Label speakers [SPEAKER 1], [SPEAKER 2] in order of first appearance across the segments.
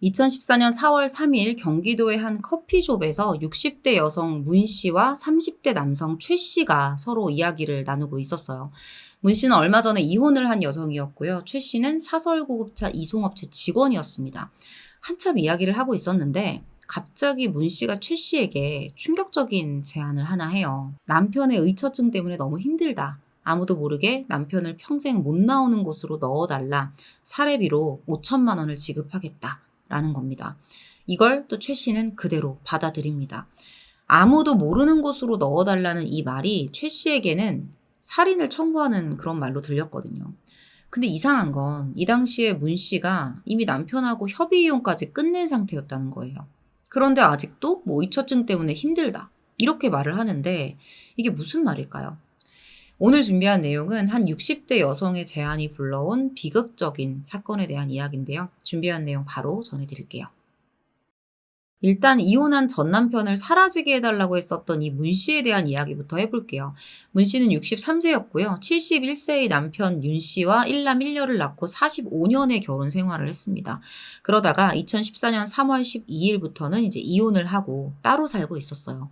[SPEAKER 1] 2014년 4월 3일 경기도의 한 커피숍에서 60대 여성 문 씨와 30대 남성 최 씨가 서로 이야기를 나누고 있었어요. 문 씨는 얼마 전에 이혼을 한 여성이었고요. 최 씨는 사설구급차 이송업체 직원이었습니다. 한참 이야기를 하고 있었는데 갑자기 문 씨가 최 씨에게 충격적인 제안을 하나 해요. 남편의 의처증 때문에 너무 힘들다. 아무도 모르게 남편을 평생 못 나오는 곳으로 넣어달라. 사례비로 5천만 원을 지급하겠다. 라는 겁니다. 이걸 또 최 씨는 그대로 받아들입니다. 아무도 모르는 곳으로 넣어달라는 이 말이 최 씨에게는 살인을 청구하는 그런 말로 들렸거든요. 근데 이상한 건 이 당시에 문 씨가 이미 남편하고 협의 이혼까지 끝낸 상태였다는 거예요. 그런데 아직도 뭐 의처증 때문에 힘들다. 이렇게 말을 하는데 이게 무슨 말일까요? 오늘 준비한 내용은 한 60대 여성의 제안이 불러온 비극적인 사건에 대한 이야기인데요. 준비한 내용 바로 전해드릴게요. 일단 이혼한 전 남편을 사라지게 해달라고 했었던 이 문 씨에 대한 이야기부터 해볼게요. 문 씨는 63세였고요. 71세의 남편 윤 씨와 1남 1녀를 낳고 45년의 결혼 생활을 했습니다. 그러다가 2014년 3월 12일부터는 이제 이혼을 하고 따로 살고 있었어요.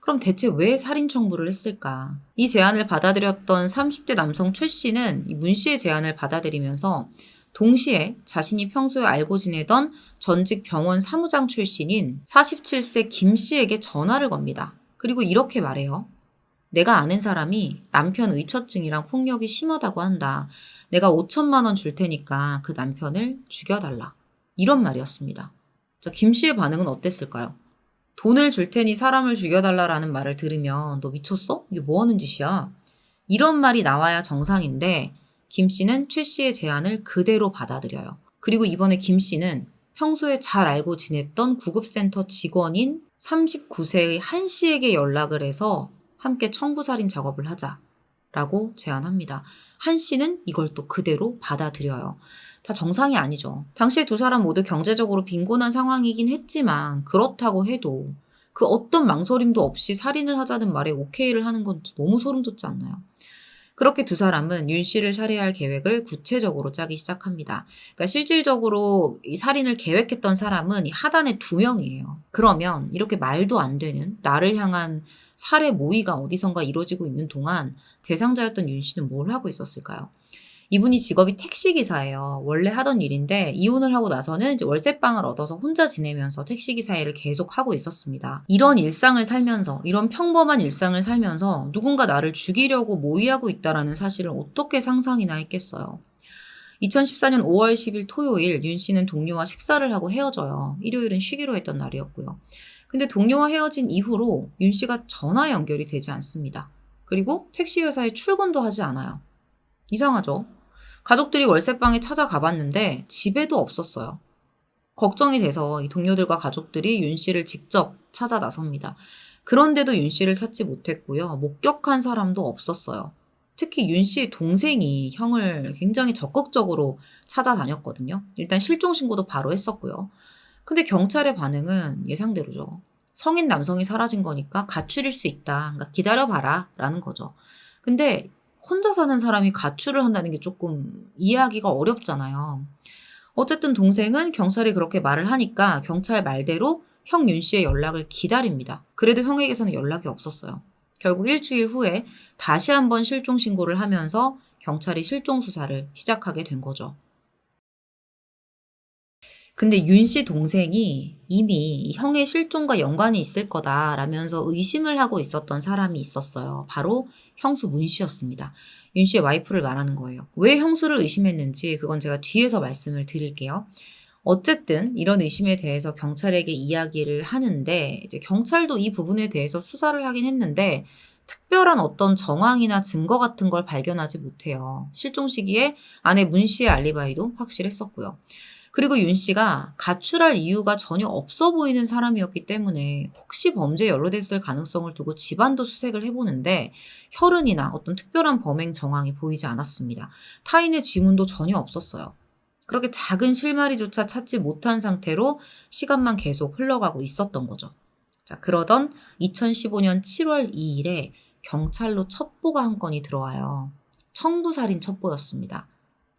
[SPEAKER 1] 그럼 대체 왜 살인 청구를 했을까? 이 제안을 받아들였던 30대 남성 최 씨는 이 문 씨의 제안을 받아들이면서 동시에 자신이 평소에 알고 지내던 전직 병원 사무장 출신인 47세 김 씨에게 전화를 겁니다. 그리고 이렇게 말해요. 내가 아는 사람이 남편 의처증이랑 폭력이 심하다고 한다. 내가 5천만 원 줄 테니까 그 남편을 죽여달라. 이런 말이었습니다. 자, 김 씨의 반응은 어땠을까요? 돈을 줄 테니 사람을 죽여달라라는 말을 들으면 너 미쳤어? 이게 뭐 하는 짓이야? 이런 말이 나와야 정상인데 김 씨는 최 씨의 제안을 그대로 받아들여요. 그리고 이번에 김 씨는 평소에 잘 알고 지냈던 구급센터 직원인 39세의 한 씨에게 연락을 해서 함께 청부살인 작업을 하자라고 제안합니다. 한 씨는 이걸 또 그대로 받아들여요. 다 정상이 아니죠. 당시에 두 사람 모두 경제적으로 빈곤한 상황이긴 했지만 그렇다고 해도 그 어떤 망설임도 없이 살인을 하자는 말에 오케이를 하는 건 너무 소름 돋지 않나요? 그렇게 두 사람은 윤 씨를 살해할 계획을 구체적으로 짜기 시작합니다. 그러니까 실질적으로 이 살인을 계획했던 사람은 이 하단에 2명이에요. 그러면 이렇게 말도 안 되는 나를 향한 살해 모의가 어디선가 이루어지고 있는 동안 대상자였던 윤 씨는 뭘 하고 있었을까요? 이분이 직업이 택시기사예요. 원래 하던 일인데 이혼을 하고 나서는 이제 월세방을 얻어서 혼자 지내면서 택시기사 일을 계속 하고 있었습니다. 이런 일상을 살면서, 이런 평범한 일상을 살면서 누군가 나를 죽이려고 모의하고 있다라는 사실을 어떻게 상상이나 했겠어요. 2014년 5월 10일 토요일 윤 씨는 동료와 식사를 하고 헤어져요. 일요일은 쉬기로 했던 날이었고요. 근데 동료와 헤어진 이후로 윤 씨가 전화 연결이 되지 않습니다. 그리고 택시 회사에 출근도 하지 않아요. 이상하죠? 가족들이 월세방에 찾아가 봤는데 집에도 없었어요. 걱정이 돼서 이 동료들과 가족들이 윤 씨를 직접 찾아 나섭니다. 그런데도 윤 씨를 찾지 못했고요. 목격한 사람도 없었어요. 특히 윤 씨의 동생이 형을 굉장히 적극적으로 찾아다녔거든요. 일단 실종 신고도 바로 했었고요. 근데 경찰의 반응은 예상대로죠. 성인 남성이 사라진 거니까 가출일 수 있다. 그러니까 기다려봐라 라는 거죠. 근데 혼자 사는 사람이 가출을 한다는 게 조금 이해하기가 어렵잖아요. 어쨌든 동생은 경찰이 그렇게 말을 하니까 경찰 말대로 형 윤 씨의 연락을 기다립니다. 그래도 형에게서는 연락이 없었어요. 결국 일주일 후에 다시 한번 실종 신고를 하면서 경찰이 실종 수사를 시작하게 된 거죠. 근데 윤 씨 동생이 이미 형의 실종과 연관이 있을 거다라면서 의심을 하고 있었던 사람이 있었어요. 바로 형수 문 씨였습니다. 윤 씨의 와이프를 말하는 거예요. 왜 형수를 의심했는지 그건 제가 뒤에서 말씀을 드릴게요. 어쨌든 이런 의심에 대해서 경찰에게 이야기를 하는데 이제 경찰도 이 부분에 대해서 수사를 하긴 했는데 특별한 어떤 정황이나 증거 같은 걸 발견하지 못해요. 실종 시기에 아내 문 씨의 알리바이도 확실했었고요. 그리고 윤 씨가 가출할 이유가 전혀 없어 보이는 사람이었기 때문에 혹시 범죄에 연루됐을 가능성을 두고 집안도 수색을 해보는데 혈흔이나 어떤 특별한 범행 정황이 보이지 않았습니다. 타인의 지문도 전혀 없었어요. 그렇게 작은 실마리조차 찾지 못한 상태로 시간만 계속 흘러가고 있었던 거죠. 자, 그러던 2015년 7월 2일에 경찰로 첩보가 한 건이 들어와요. 청부살인 첩보였습니다.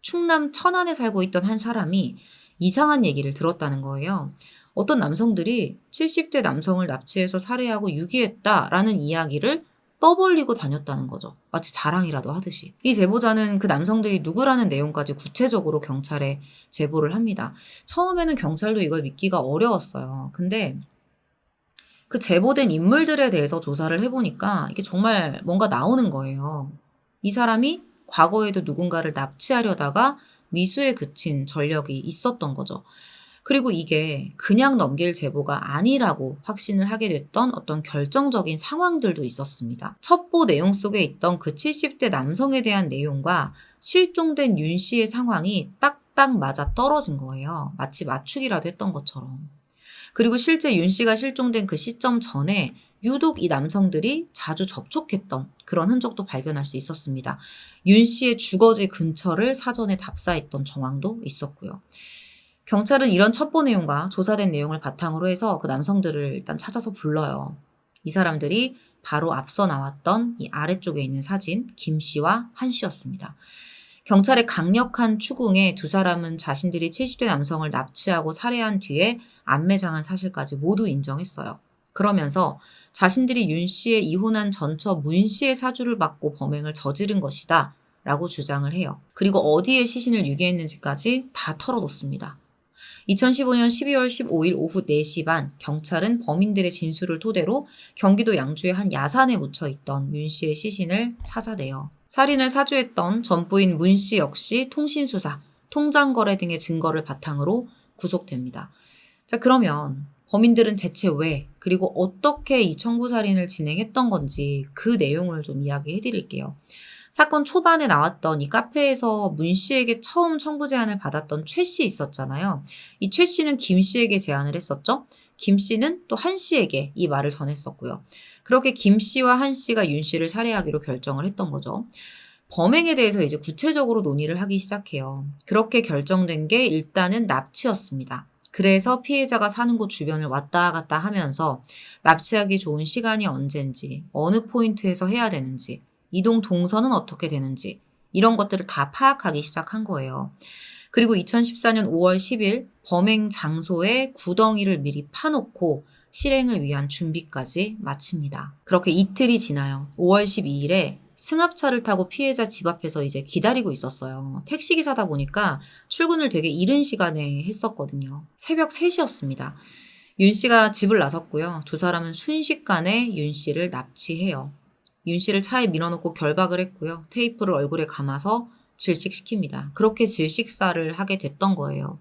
[SPEAKER 1] 충남 천안에 살고 있던 한 사람이 이상한 얘기를 들었다는 거예요. 어떤 남성들이 70대 남성을 납치해서 살해하고 유기했다라는 이야기를 떠벌리고 다녔다는 거죠. 마치 자랑이라도 하듯이. 이 제보자는 그 남성들이 누구라는 내용까지 구체적으로 경찰에 제보를 합니다. 처음에는 경찰도 이걸 믿기가 어려웠어요. 근데 그 제보된 인물들에 대해서 조사를 해보니까 이게 정말 뭔가 나오는 거예요. 이 사람이 과거에도 누군가를 납치하려다가 미수에 그친 전력이 있었던 거죠. 그리고 이게 그냥 넘길 제보가 아니라고 확신을 하게 됐던 어떤 결정적인 상황들도 있었습니다. 첩보 내용 속에 있던 그 70대 남성에 대한 내용과 실종된 윤 씨의 상황이 딱딱 맞아 떨어진 거예요. 마치 맞추기라도 했던 것처럼. 그리고 실제 윤 씨가 실종된 그 시점 전에 유독 이 남성들이 자주 접촉했던 그런 흔적도 발견할 수 있었습니다. 윤 씨의 주거지 근처를 사전에 답사했던 정황도 있었고요. 경찰은 이런 첩보 내용과 조사된 내용을 바탕으로 해서 그 남성들을 일단 찾아서 불러요. 이 사람들이 바로 앞서 나왔던 이 아래쪽에 있는 사진, 김 씨와 한 씨였습니다. 경찰의 강력한 추궁에 두 사람은 자신들이 70대 남성을 납치하고 살해한 뒤에 안매장한 사실까지 모두 인정했어요. 그러면서 자신들이 윤 씨의 이혼한 전처 문 씨의 사주를 받고 범행을 저지른 것이다 라고 주장을 해요. 그리고 어디에 시신을 유기했는지까지 다 털어놓습니다. 2015년 12월 15일 오후 4시 반 경찰은 범인들의 진술을 토대로 경기도 양주의 한 야산에 묻혀있던 윤 씨의 시신을 찾아내요. 살인을 사주했던 전부인 문 씨 역시 통신수사, 통장거래 등의 증거를 바탕으로 구속됩니다. 자, 그러면 범인들은 대체 왜, 그리고 어떻게 이 청부살인을 진행했던 건지 그 내용을 좀 이야기해 드릴게요. 사건 초반에 나왔던 이 카페에서 문 씨에게 처음 청부 제안을 받았던 최 씨 있었잖아요. 이 최 씨는 김 씨에게 제안을 했었죠. 김 씨는 또 한 씨에게 이 말을 전했었고요. 그렇게 김 씨와 한 씨가 윤 씨를 살해하기로 결정을 했던 거죠. 범행에 대해서 이제 구체적으로 논의를 하기 시작해요. 그렇게 결정된 게 일단은 납치였습니다. 그래서 피해자가 사는 곳 주변을 왔다 갔다 하면서 납치하기 좋은 시간이 언젠지, 어느 포인트에서 해야 되는지, 이동 동선은 어떻게 되는지 이런 것들을 다 파악하기 시작한 거예요. 그리고 2014년 5월 10일 범행 장소에 구덩이를 미리 파놓고 실행을 위한 준비까지 마칩니다. 그렇게 이틀이 지나요. 5월 12일에 승합차를 타고 피해자 집 앞에서 이제 기다리고 있었어요. 택시기사다 보니까 출근을 되게 이른 시간에 했었거든요. 새벽 3시였습니다. 윤 씨가 집을 나섰고요. 두 사람은 순식간에 윤 씨를 납치해요. 윤 씨를 차에 밀어넣고 결박을 했고요. 테이프를 얼굴에 감아서 질식시킵니다. 그렇게 질식사를 하게 됐던 거예요.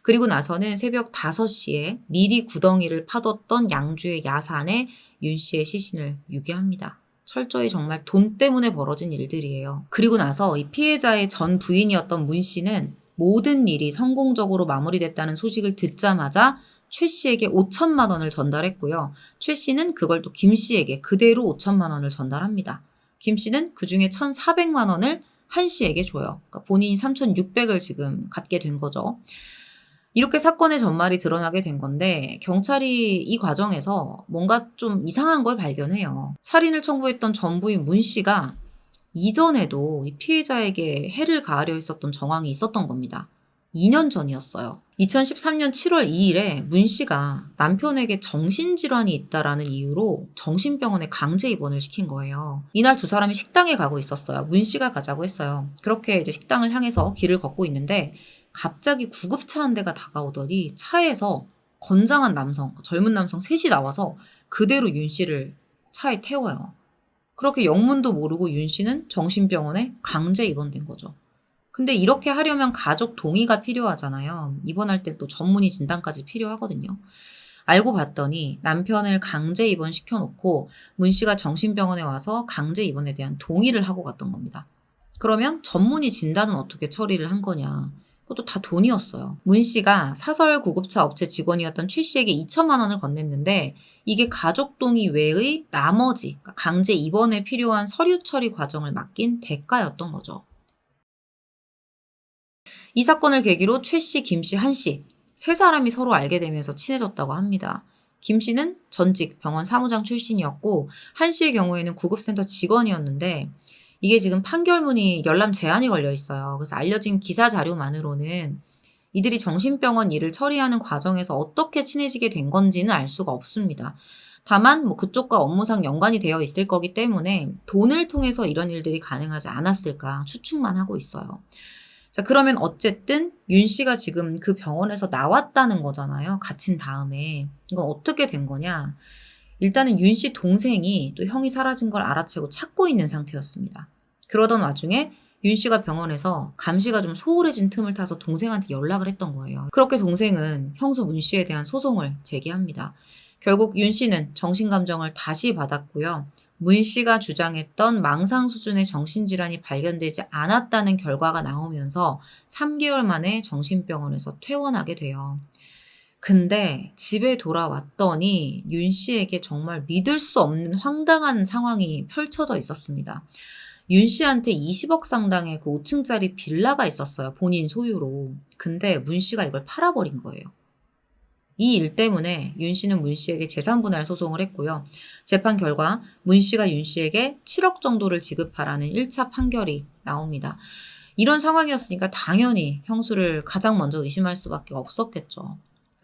[SPEAKER 1] 그리고 나서는 새벽 5시에 미리 구덩이를 파뒀던 양주의 야산에 윤 씨의 시신을 유기합니다. 철저히 정말 돈 때문에 벌어진 일들이에요. 그리고 나서 이 피해자의 전 부인이었던 문 씨는 모든 일이 성공적으로 마무리됐다는 소식을 듣자마자 최 씨에게 5천만 원을 전달했고요. 최 씨는 그걸 또 김 씨에게 그대로 5천만 원을 전달합니다. 김 씨는 그중에 1,400만 원을 한 씨에게 줘요. 그러니까 본인이 3,600을 지금 갖게 된 거죠. 이렇게 사건의 전말이 드러나게 된 건데 경찰이 이 과정에서 뭔가 좀 이상한 걸 발견해요. 살인을 청부했던 전부인 문 씨가 이전에도 이 피해자에게 해를 가하려 했었던 정황이 있었던 겁니다. 2년 전이었어요. 2013년 7월 2일에 문 씨가 남편에게 정신질환이 있다라는 이유로 정신병원에 강제 입원을 시킨 거예요. 이날 두 사람이 식당에 가고 있었어요. 문 씨가 가자고 했어요. 그렇게 이제 식당을 향해서 길을 걷고 있는데 갑자기 구급차 한 대가 다가오더니 차에서 건장한 남성, 젊은 남성 셋이 나와서 그대로 윤 씨를 차에 태워요. 그렇게 영문도 모르고 윤 씨는 정신병원에 강제 입원된 거죠. 근데 이렇게 하려면 가족 동의가 필요하잖아요. 입원할 때 또 전문의 진단까지 필요하거든요. 알고 봤더니 남편을 강제 입원시켜놓고 문 씨가 정신병원에 와서 강제 입원에 대한 동의를 하고 갔던 겁니다. 그러면 전문의 진단은 어떻게 처리를 한 거냐. 그것도 다 돈이었어요. 문 씨가 사설 구급차 업체 직원이었던 최 씨에게 2천만 원을 건넸는데 이게 가족 동의 외의 나머지 강제 입원에 필요한 서류 처리 과정을 맡긴 대가였던 거죠. 이 사건을 계기로 최 씨, 김 씨, 한 씨, 세 사람이 서로 알게 되면서 친해졌다고 합니다. 김 씨는 전직 병원 사무장 출신이었고 한 씨의 경우에는 구급센터 직원이었는데 이게 지금 판결문이 열람 제한이 걸려 있어요. 그래서 알려진 기사 자료만으로는 이들이 정신병원 일을 처리하는 과정에서 어떻게 친해지게 된 건지는 알 수가 없습니다. 다만 그쪽과 업무상 연관이 되어 있을 거기 때문에 돈을 통해서 이런 일들이 가능하지 않았을까 추측만 하고 있어요. 자, 그러면 어쨌든 윤 씨가 지금 그 병원에서 나왔다는 거잖아요. 갇힌 다음에. 이건 어떻게 된 거냐? 일단은 윤 씨 동생이 또 형이 사라진 걸 알아채고 찾고 있는 상태였습니다. 그러던 와중에 윤 씨가 병원에서 감시가 좀 소홀해진 틈을 타서 동생한테 연락을 했던 거예요. 그렇게 동생은 형수 문 씨에 대한 소송을 제기합니다. 결국 윤 씨는 정신감정을 다시 받았고요. 문 씨가 주장했던 망상 수준의 정신질환이 발견되지 않았다는 결과가 나오면서 3개월 만에 정신병원에서 퇴원하게 돼요. 근데 집에 돌아왔더니 윤 씨에게 정말 믿을 수 없는 황당한 상황이 펼쳐져 있었습니다. 윤 씨한테 20억 상당의 그 5층짜리 빌라가 있었어요. 본인 소유로. 근데 문 씨가 이걸 팔아버린 거예요. 이 일 때문에 윤 씨는 문 씨에게 재산분할 소송을 했고요. 재판 결과 문 씨가 윤 씨에게 7억 정도를 지급하라는 1차 판결이 나옵니다. 이런 상황이었으니까 당연히 형수를 가장 먼저 의심할 수밖에 없었겠죠.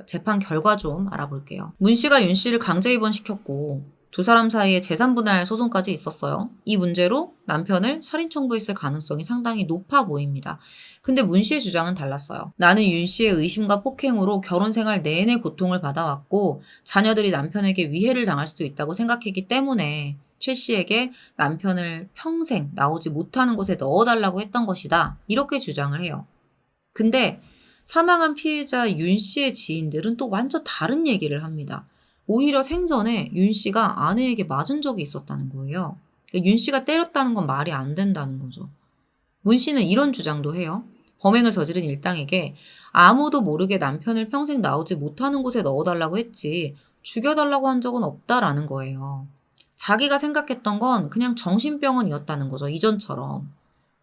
[SPEAKER 1] 재판 결과 좀 알아볼게요. 문 씨가 윤 씨를 강제 입원시켰고 두 사람 사이에 재산분할 소송까지 있었어요. 이 문제로 남편을 살인 청구했을 가능성이 상당히 높아 보입니다. 근데 문 씨의 주장은 달랐어요. 나는 윤 씨의 의심과 폭행으로 결혼 생활 내내 고통을 받아왔고 자녀들이 남편에게 위해를 당할 수도 있다고 생각했기 때문에 최 씨에게 남편을 평생 나오지 못하는 곳에 넣어달라고 했던 것이다. 이렇게 주장을 해요. 근데 사망한 피해자 윤 씨의 지인들은 또 완전 다른 얘기를 합니다. 오히려 생전에 윤 씨가 아내에게 맞은 적이 있었다는 거예요. 그러니까 윤 씨가 때렸다는 건 말이 안 된다는 거죠. 문 씨는 이런 주장도 해요. 범행을 저지른 일당에게 아무도 모르게 남편을 평생 나오지 못하는 곳에 넣어달라고 했지 죽여달라고 한 적은 없다라는 거예요. 자기가 생각했던 건 그냥 정신병원이었다는 거죠. 이전처럼.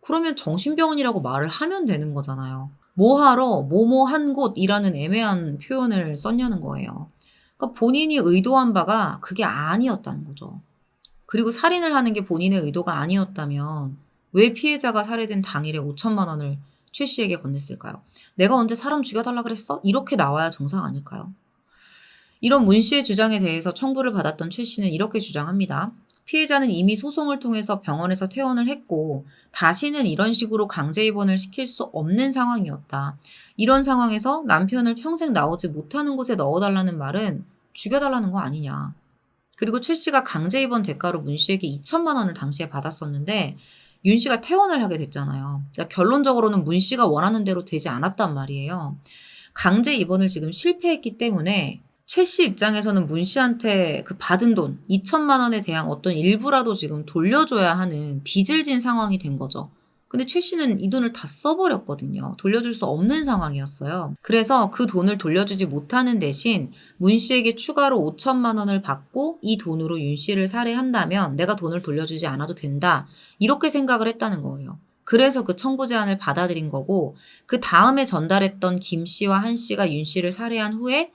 [SPEAKER 1] 그러면 정신병원이라고 말을 하면 되는 거잖아요. 뭐하러 뭐뭐한 곳이라는 애매한 표현을 썼냐는 거예요. 그러니까 본인이 의도한 바가 그게 아니었다는 거죠. 그리고 살인을 하는 게 본인의 의도가 아니었다면 왜 피해자가 살해된 당일에 5천만 원을 최 씨에게 건넸을까요? 내가 언제 사람 죽여달라 그랬어? 이렇게 나와야 정상 아닐까요? 이런 문 씨의 주장에 대해서 청구를 받았던 최 씨는 이렇게 주장합니다. 피해자는 이미 소송을 통해서 병원에서 퇴원을 했고 다시는 이런 식으로 강제 입원을 시킬 수 없는 상황이었다. 이런 상황에서 남편을 평생 나오지 못하는 곳에 넣어달라는 말은 죽여달라는 거 아니냐. 그리고 최 씨가 강제 입원 대가로 문 씨에게 2천만 원을 당시에 받았었는데 윤 씨가 퇴원을 하게 됐잖아요. 그러니까 결론적으로는 문 씨가 원하는 대로 되지 않았단 말이에요. 강제 입원을 지금 실패했기 때문에 최 씨 입장에서는 문 씨한테 그 받은 돈 2천만 원에 대한 어떤 일부라도 지금 돌려줘야 하는 빚을 진 상황이 된 거죠. 근데 최 씨는 이 돈을 다 써버렸거든요. 돌려줄 수 없는 상황이었어요. 그래서 그 돈을 돌려주지 못하는 대신 문 씨에게 추가로 5천만 원을 받고 이 돈으로 윤 씨를 살해한다면 내가 돈을 돌려주지 않아도 된다. 이렇게 생각을 했다는 거예요. 그래서 그 청구 제안을 받아들인 거고 그 다음에 전달했던 김 씨와 한 씨가 윤 씨를 살해한 후에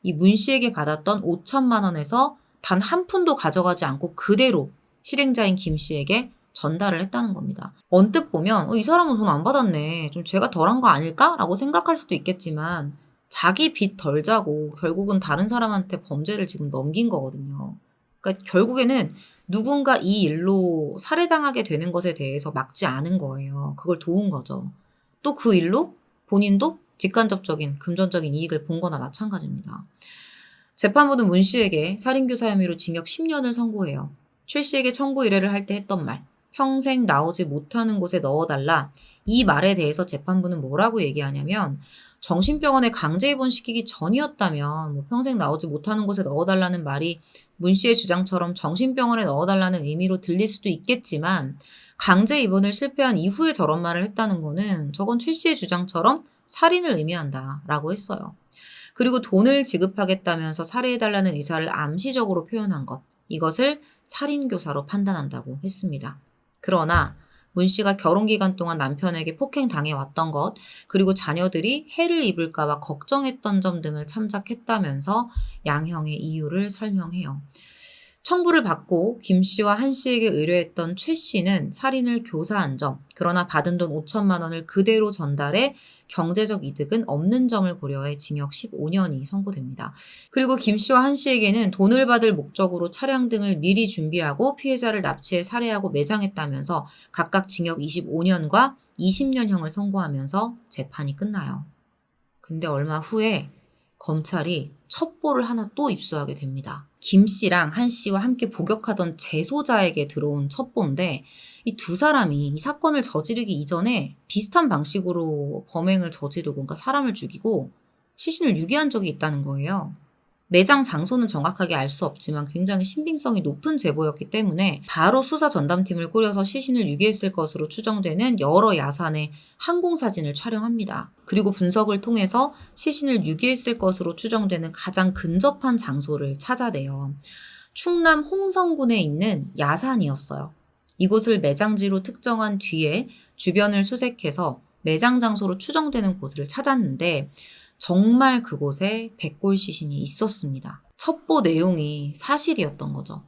[SPEAKER 1] 이 문 씨에게 받았던 5천만 원에서 단 한 푼도 가져가지 않고 그대로 실행자인 김 씨에게 전달을 했다는 겁니다. 언뜻 보면 이 사람은 돈 안 받았네. 좀 죄가 덜한 거 아닐까? 라고 생각할 수도 있겠지만 자기 빚 덜 자고 결국은 다른 사람한테 범죄를 지금 넘긴 거거든요. 그러니까 결국에는 누군가 이 일로 살해당하게 되는 것에 대해서 막지 않은 거예요. 그걸 도운 거죠. 또 그 일로 본인도 직간접적인 금전적인 이익을 본 거나 마찬가지입니다. 재판부는 문 씨에게 살인교사 혐의로 징역 10년을 선고해요. 최 씨에게 청구 의뢰를 할 때 했던 말, 평생 나오지 못하는 곳에 넣어달라. 이 말에 대해서 재판부는 뭐라고 얘기하냐면 정신병원에 강제 입원시키기 전이었다면 평생 나오지 못하는 곳에 넣어달라는 말이 문 씨의 주장처럼 정신병원에 넣어달라는 의미로 들릴 수도 있겠지만 강제 입원을 실패한 이후에 저런 말을 했다는 거는 저건 최 씨의 주장처럼 살인을 의미한다라고 했어요. 그리고 돈을 지급하겠다면서 살해해달라는 의사를 암시적으로 표현한 것, 이것을 살인교사로 판단한다고 했습니다. 그러나 문 씨가 결혼 기간 동안 남편에게 폭행당해왔던 것, 그리고 자녀들이 해를 입을까 봐 걱정했던 점 등을 참작했다면서 양형의 이유를 설명해요. 청부를 받고 김 씨와 한 씨에게 의뢰했던 최 씨는 살인을 교사한 점, 그러나 받은 돈 5천만 원을 그대로 전달해 경제적 이득은 없는 점을 고려해 징역 15년이 선고됩니다. 그리고 김 씨와 한 씨에게는 돈을 받을 목적으로 차량 등을 미리 준비하고 피해자를 납치해 살해하고 매장했다면서 각각 징역 25년과 20년형을 선고하면서 재판이 끝나요. 근데 얼마 후에 검찰이 첩보를 하나 또 입수하게 됩니다. 김 씨랑 한 씨와 함께 복역하던 재소자에게 들어온 첩보인데 이 두 사람이 이 사건을 저지르기 이전에 비슷한 방식으로 범행을 저지르고 그러니까 사람을 죽이고 시신을 유기한 적이 있다는 거예요. 매장 장소는 정확하게 알 수 없지만 굉장히 신빙성이 높은 제보였기 때문에 바로 수사 전담팀을 꾸려서 시신을 유기했을 것으로 추정되는 여러 야산의 항공사진을 촬영합니다. 그리고 분석을 통해서 시신을 유기했을 것으로 추정되는 가장 근접한 장소를 찾아내요. 충남 홍성군에 있는 야산이었어요. 이곳을 매장지로 특정한 뒤에 주변을 수색해서 매장 장소로 추정되는 곳을 찾았는데 정말 그곳에 백골 시신이 있었습니다. 첩보 내용이 사실이었던 거죠.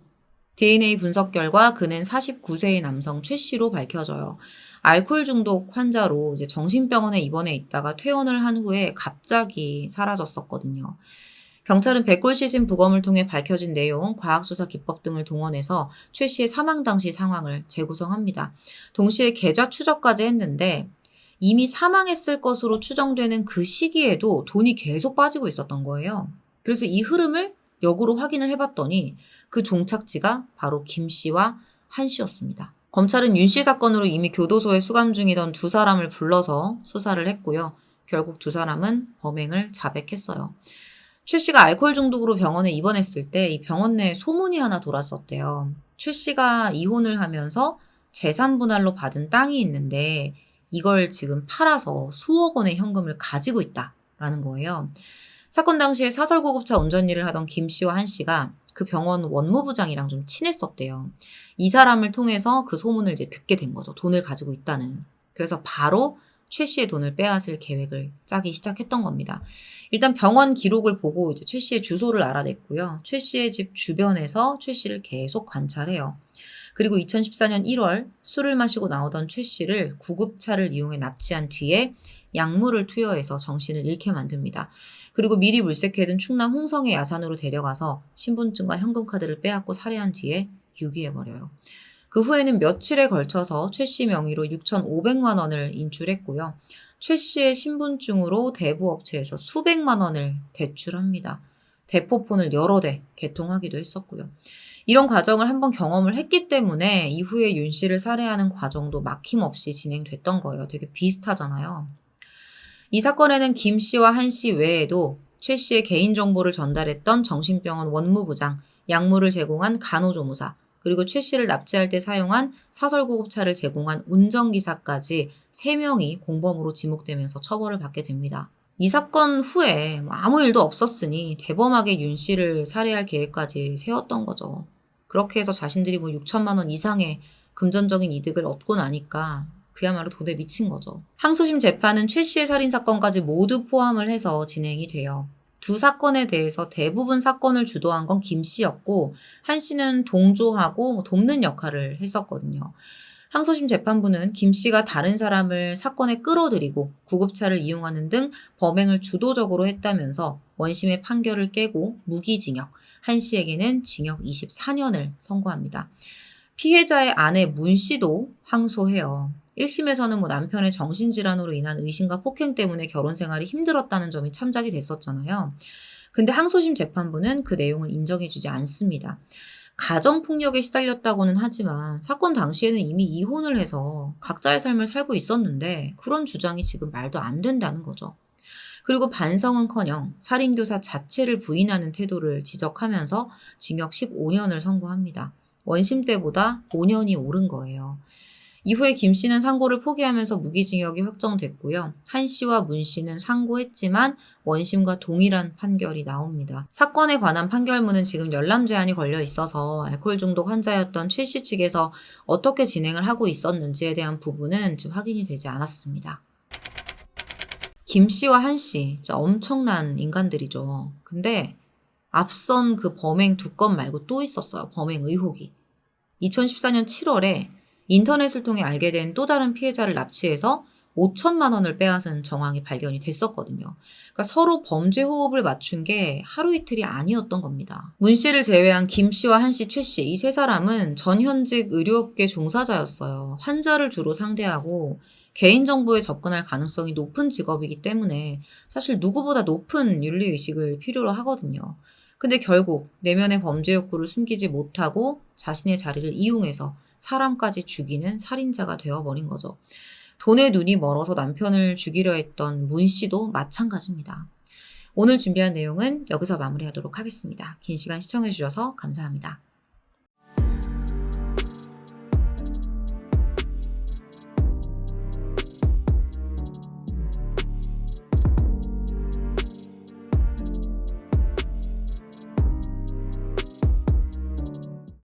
[SPEAKER 1] DNA 분석 결과 그는 49세의 남성 최 씨로 밝혀져요. 알코올 중독 환자로 이제 정신병원에 입원해 있다가 퇴원을 한 후에 갑자기 사라졌었거든요. 경찰은 백골 시신 부검을 통해 밝혀진 내용, 과학수사 기법 등을 동원해서 최 씨의 사망 당시 상황을 재구성합니다. 동시에 계좌 추적까지 했는데 이미 사망했을 것으로 추정되는 그 시기에도 돈이 계속 빠지고 있었던 거예요. 그래서 이 흐름을 역으로 확인을 해봤더니 그 종착지가 바로 김 씨와 한 씨였습니다. 검찰은 윤 씨 사건으로 이미 교도소에 수감 중이던 두 사람을 불러서 수사를 했고요. 결국 두 사람은 범행을 자백했어요. 최 씨가 알코올 중독으로 병원에 입원했을 때 이 병원 내에 소문이 하나 돌았었대요. 최 씨가 이혼을 하면서 재산 분할로 받은 땅이 있는데 이걸 지금 팔아서 수억 원의 현금을 가지고 있다라는 거예요. 사건 당시에 사설구급차 운전 일을 하던 김 씨와 한 씨가 그 병원 원무부장이랑 좀 친했었대요. 이 사람을 통해서 그 소문을 이제 듣게 된 거죠. 돈을 가지고 있다는. 그래서 바로 최 씨의 돈을 빼앗을 계획을 짜기 시작했던 겁니다. 일단 병원 기록을 보고 이제 최 씨의 주소를 알아냈고요. 최 씨의 집 주변에서 최 씨를 계속 관찰해요. 그리고 2014년 1월 술을 마시고 나오던 최 씨를 구급차를 이용해 납치한 뒤에 약물을 투여해서 정신을 잃게 만듭니다. 그리고 미리 물색해둔 충남 홍성의 야산으로 데려가서 신분증과 현금카드를 빼앗고 살해한 뒤에 유기해버려요. 그 후에는 며칠에 걸쳐서 최 씨 명의로 6,500만 원을 인출했고요. 최 씨의 신분증으로 대부업체에서 수백만 원을 대출합니다. 대포폰을 여러 대 개통하기도 했었고요. 이런 과정을 한번 경험을 했기 때문에 이후에 윤 씨를 살해하는 과정도 막힘없이 진행됐던 거예요. 되게 비슷하잖아요. 이 사건에는 김 씨와 한 씨 외에도 최 씨의 개인정보를 전달했던 정신병원 원무부장, 약물을 제공한 간호조무사, 그리고 최 씨를 납치할 때 사용한 사설구급차를 제공한 운전기사까지 3명이 공범으로 지목되면서 처벌을 받게 됩니다. 이 사건 후에 아무 일도 없었으니 대범하게 윤 씨를 살해할 계획까지 세웠던 거죠. 그렇게 해서 자신들이 6천만 원 이상의 금전적인 이득을 얻고 나니까 그야말로 돈에 미친 거죠. 항소심 재판은 최 씨의 살인사건까지 모두 포함을 해서 진행이 돼요. 두 사건에 대해서 대부분 사건을 주도한 건 김 씨였고 한 씨는 동조하고 돕는 역할을 했었거든요. 항소심 재판부는 김 씨가 다른 사람을 사건에 끌어들이고 구급차를 이용하는 등 범행을 주도적으로 했다면서 원심의 판결을 깨고 무기징역, 한 씨에게는 징역 24년을 선고합니다. 피해자의 아내 문 씨도 항소해요. 1심에서는 남편의 정신질환으로 인한 의심과 폭행 때문에 결혼 생활이 힘들었다는 점이 참작이 됐었잖아요. 근데 항소심 재판부는 그 내용을 인정해주지 않습니다. 가정폭력에 시달렸다고는 하지만 사건 당시에는 이미 이혼을 해서 각자의 삶을 살고 있었는데 그런 주장이 지금 말도 안 된다는 거죠. 그리고 반성은커녕 살인교사 자체를 부인하는 태도를 지적하면서 징역 15년을 선고합니다. 원심 때보다 5년이 오른 거예요. 이후에 김 씨는 상고를 포기하면서 무기징역이 확정됐고요. 한 씨와 문 씨는 상고했지만 원심과 동일한 판결이 나옵니다. 사건에 관한 판결문은 지금 열람 제한이 걸려 있어서 알코올 중독 환자였던 최 씨 측에서 어떻게 진행을 하고 있었는지에 대한 부분은 지금 확인이 되지 않았습니다. 김 씨와 한 씨, 진짜 엄청난 인간들이죠. 근데 앞선 그 범행 2건 말고 또 있었어요. 범행 의혹이. 2014년 7월에 인터넷을 통해 알게 된 또 다른 피해자를 납치해서 5천만 원을 빼앗은 정황이 발견이 됐었거든요. 그러니까 서로 범죄 호흡을 맞춘 게 하루 이틀이 아니었던 겁니다. 문 씨를 제외한 김 씨와 한 씨, 최 씨, 이 세 사람은 전현직 의료업계 종사자였어요. 환자를 주로 상대하고 개인정보에 접근할 가능성이 높은 직업이기 때문에 사실 누구보다 높은 윤리의식을 필요로 하거든요. 근데 결국 내면의 범죄 욕구를 숨기지 못하고 자신의 자리를 이용해서 사람까지 죽이는 살인자가 되어버린 거죠. 돈에 눈이 멀어서 남편을 죽이려 했던 문 씨도 마찬가지입니다. 오늘 준비한 내용은 여기서 마무리하도록 하겠습니다. 긴 시간 시청해주셔서 감사합니다.